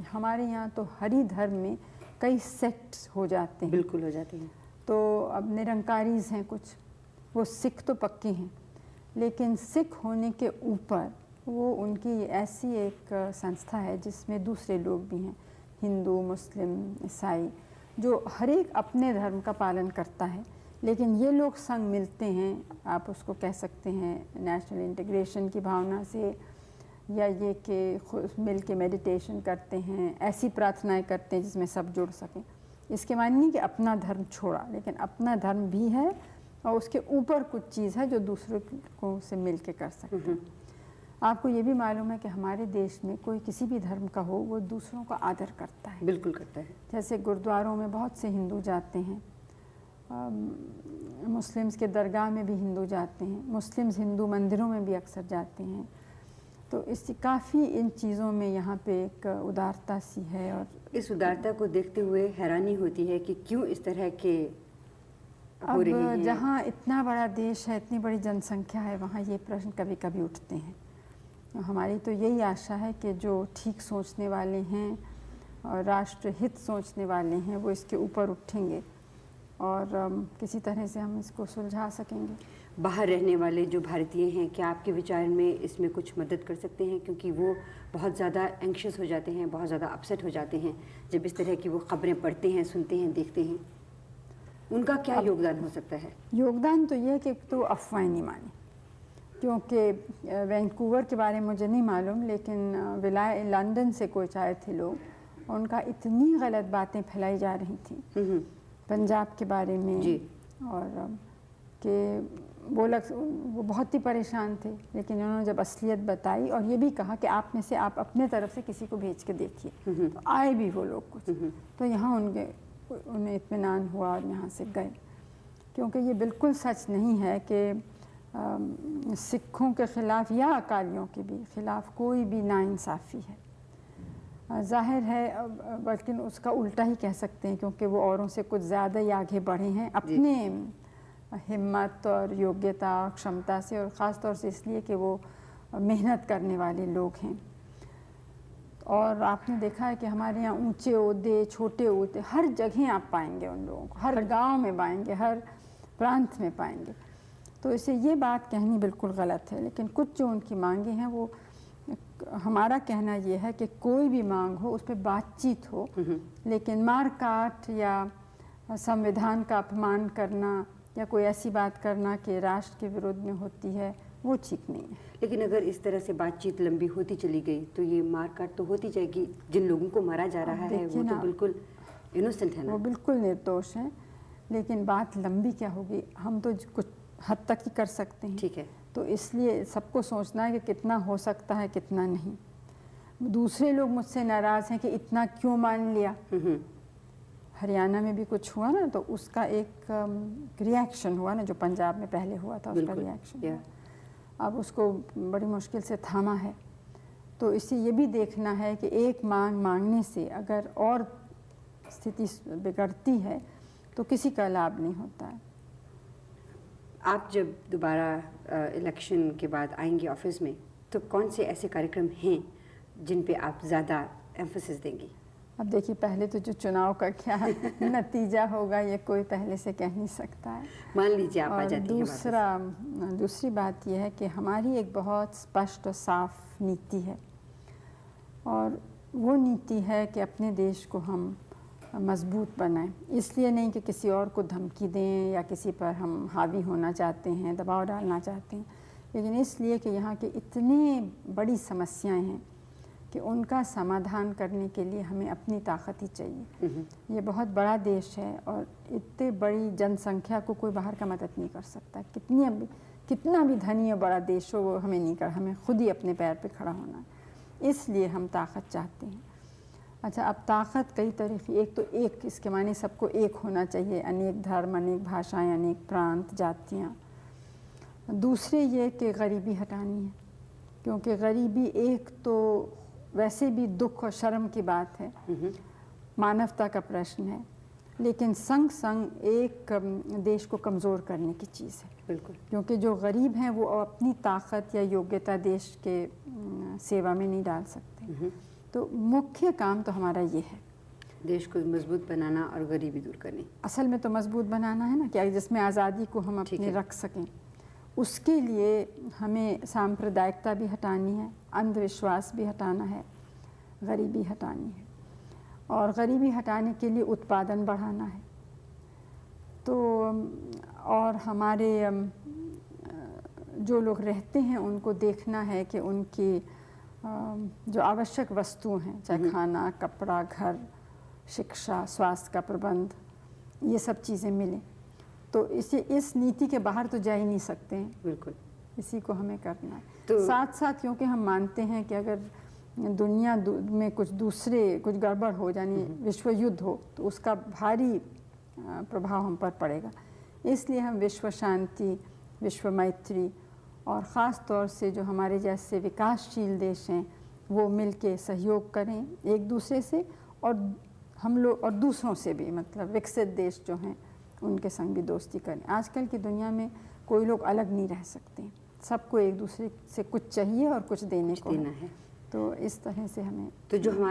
हमारे यहाँ तो हर ही धर्म में कई सेक्ट्स हो जाते हैं। बिल्कुल हो जाते हैं। तो अब निरंकारीज हैं कुछ, वो सिख तो पक्के हैं, लेकिन सिख होने के ऊपर वो उनकी ऐसी एक संस्था है जिसमें दूसरे लोग भी हैं, हिंदू, मुस्लिम, ईसाई, जो हर एक अपने धर्म का पालन करता है। लेकिन ये लोग संग मिलते हैं, आप उसको कह सकते हैं नेशनल इंटीग्रेशन की भावना से, या ये कि मिल के मेडिटेशन करते हैं, ऐसी प्रार्थनाएं करते हैं जिसमें सब जुड़ सकें। इसके माने नहीं कि अपना धर्म छोड़ा, लेकिन अपना धर्म भी है और उसके ऊपर कुछ चीज़ है जो दूसरों को से मिल के कर सकते हैं। आपको ये भी मालूम है कि हमारे देश में कोई किसी भी धर्म का हो, वो दूसरों का आदर करता है। बिल्कुल करता है। जैसे गुरुद्वारों में बहुत से हिंदू जाते हैं, मुस्लिम्स के दरगाह में भी हिंदू जाते हैं, मुस्लिम्स हिंदू मंदिरों में भी अक्सर जाते हैं। तो इससे काफ़ी इन चीज़ों में यहाँ पे एक उदारता सी है। और इस उदारता को देखते हुए हैरानी होती है कि क्यों इस तरह के हो रहे हैं। अब जहाँ इतना बड़ा देश है, इतनी बड़ी जनसंख्या है, वहाँ ये प्रश्न कभी कभी उठते हैं। हमारी तो यही आशा है कि जो ठीक सोचने वाले हैं और राष्ट्र हित सोचने वाले हैं वो इसके ऊपर उठेंगे और किसी तरह से हम इसको सुलझा सकेंगे। बाहर रहने वाले जो भारतीय हैं, क्या आपके विचार में इसमें कुछ मदद कर सकते हैं? क्योंकि वो बहुत ज़्यादा एंक्शस हो जाते हैं, बहुत ज़्यादा अपसेट हो जाते हैं जब इस तरह की वो खबरें पढ़ते हैं, सुनते हैं, देखते हैं। उनका क्या योगदान हो सकता है? योगदान तो ये है कि तो अफवाहें नहीं मानी, क्योंकि वैंकूवर के बारे में मुझे नहीं मालूम, लेकिन लंदन से कुछ आए थे लोग, उनका इतनी गलत बातें फैलाई जा रही थी पंजाब के बारे में जी। और कि वो बहुत ही परेशान थे। लेकिन उन्होंने जब असलियत बताई और ये भी कहा कि आप में से आप अपने तरफ से किसी को भेज के देखिए, तो आए भी वो लोग कुछ, तो यहाँ उन्हें इत्मीनान हुआ और यहाँ से गए। क्योंकि ये बिल्कुल सच नहीं है कि सिखों के ख़िलाफ़ या अकालियों के भी ख़िलाफ़ कोई भी नाइंसाफ़ी है। ज़ाहिर है, बल्कि उसका उल्टा ही कह सकते हैं, क्योंकि वो औरों से कुछ ज़्यादा ही आगे बढ़े हैं अपने हिम्मत और योग्यता और क्षमता से, और ख़ास तौर से इसलिए कि वो मेहनत करने वाले लोग हैं। और आपने देखा है कि हमारे यहाँ ऊंचे ओहदे, छोटे ओहदे, हर जगह आप पाएंगे उन लोगों को, हर गांव में पाएंगे, हर प्रांत में पाएंगे। तो इसे ये बात कहनी बिल्कुल गलत है। लेकिन कुछ जो उनकी मांगे हैं, वो हमारा कहना ये है कि कोई भी मांग हो उस पर बातचीत हो, लेकिन मार काट या संविधान का अपमान करना या कोई ऐसी बात करना कि राष्ट्र के विरोध में होती है, वो ठीक नहीं है। लेकिन अगर इस तरह से बातचीत लंबी होती चली गई तो ये मारकाट तो होती जाएगी। जिन लोगों को मारा जा रहा है वो तो बिल्कुल इनोसेंट है ना, वो बिल्कुल निर्दोष हैं। लेकिन बात लंबी क्या होगी, हम तो कुछ हद तक ही कर सकते हैं। ठीक है। तो इसलिए सबको सोचना है कि कितना हो सकता है, कितना नहीं। दूसरे लोग मुझसे नाराज़ हैं कि इतना क्यों मान लिया। हरियाणा में भी कुछ हुआ ना, तो उसका एक रिएक्शन हुआ ना, जो पंजाब में पहले हुआ था, उसका रिएक्शन अब उसको बड़ी मुश्किल से थामा है। तो इससे ये भी देखना है कि एक मांग मांगने से अगर और स्थिति बिगड़ती है तो किसी का लाभ नहीं होता है। आप जब दोबारा इलेक्शन के बाद आएंगे ऑफिस में, तो कौन से ऐसे कार्यक्रम हैं जिन पे आप ज़्यादा एम्फोसिस देंगी? अब देखिए, पहले तो जो चुनाव का क्या नतीजा होगा ये कोई पहले से कह नहीं सकता है। मान लीजिए आप आ जाती हैं। दूसरी बात यह है कि हमारी एक बहुत स्पष्ट और साफ नीति है, और वो नीति है कि अपने देश को हम मजबूत बनाएं। इसलिए नहीं कि किसी और को धमकी दें या किसी पर हम हावी होना चाहते हैं, दबाव डालना चाहते हैं, लेकिन इसलिए कि यहाँ की इतनी बड़ी समस्याएं हैं कि उनका समाधान करने के लिए हमें अपनी ताकत ही चाहिए। ये बहुत बड़ा देश है और इतनी बड़ी जनसंख्या को कोई बाहर का मदद नहीं कर सकता। कितना भी धनी और बड़ा देश हो, वो हमें नहीं कर, हमें खुद ही अपने पैर पे खड़ा होना है। इसलिए हम ताकत चाहते हैं। अच्छा, अब ताकत कई तरह की, एक तो एक इसके माने सबको एक होना चाहिए, अनेक धर्म, अनेक भाषाएं, अनेक प्रांत, जातियाँ। दूसरे ये कि गरीबी हटानी है, क्योंकि गरीबी एक तो वैसे भी दुख और शर्म की बात है, मानवता का प्रश्न है, लेकिन संग संग एक देश को कमज़ोर करने की चीज़ है। बिल्कुल। क्योंकि जो गरीब हैं वो अपनी ताकत या योग्यता देश के सेवा में नहीं डाल सकते। तो मुख्य काम तो हमारा ये है, देश को मजबूत बनाना और गरीबी दूर करनी। असल में तो मजबूत बनाना है ना, क्या जिसमें आज़ादी को हम ठीक अपने है। रख सकें। उसके लिए हमें सांप्रदायिकता भी हटानी है, अंधविश्वास भी हटाना है, गरीबी हटानी है, और गरीबी हटाने के लिए उत्पादन बढ़ाना है। तो और हमारे जो लोग रहते हैं उनको देखना है कि उनकी जो आवश्यक वस्तुएं हैं, चाहे खाना, कपड़ा, घर, शिक्षा, स्वास्थ्य का प्रबंध, ये सब चीज़ें मिलें। तो इस नीति के बाहर तो जा ही नहीं सकते हैं, बिल्कुल इसी को हमें करना है। तो साथ साथ क्योंकि हम मानते हैं कि अगर दुनिया में कुछ गड़बड़ हो, यानी विश्व युद्ध हो, तो उसका भारी प्रभाव हम पर पड़ेगा। इसलिए हम विश्व शांति, विश्व मैत्री और ख़ास तौर से जो हमारे जैसे विकासशील देश हैं वो मिल के सहयोग करें एक दूसरे से, और हम लोग और दूसरों से भी, मतलब विकसित देश जो हैं उनके संग भी दोस्ती करें। आजकल की दुनिया में कोई लोग अलग नहीं रह सकते, सबको एक दूसरे से कुछ चाहिए और कुछ देने को देना है। तो इस तरह से हमें तो जो हमारे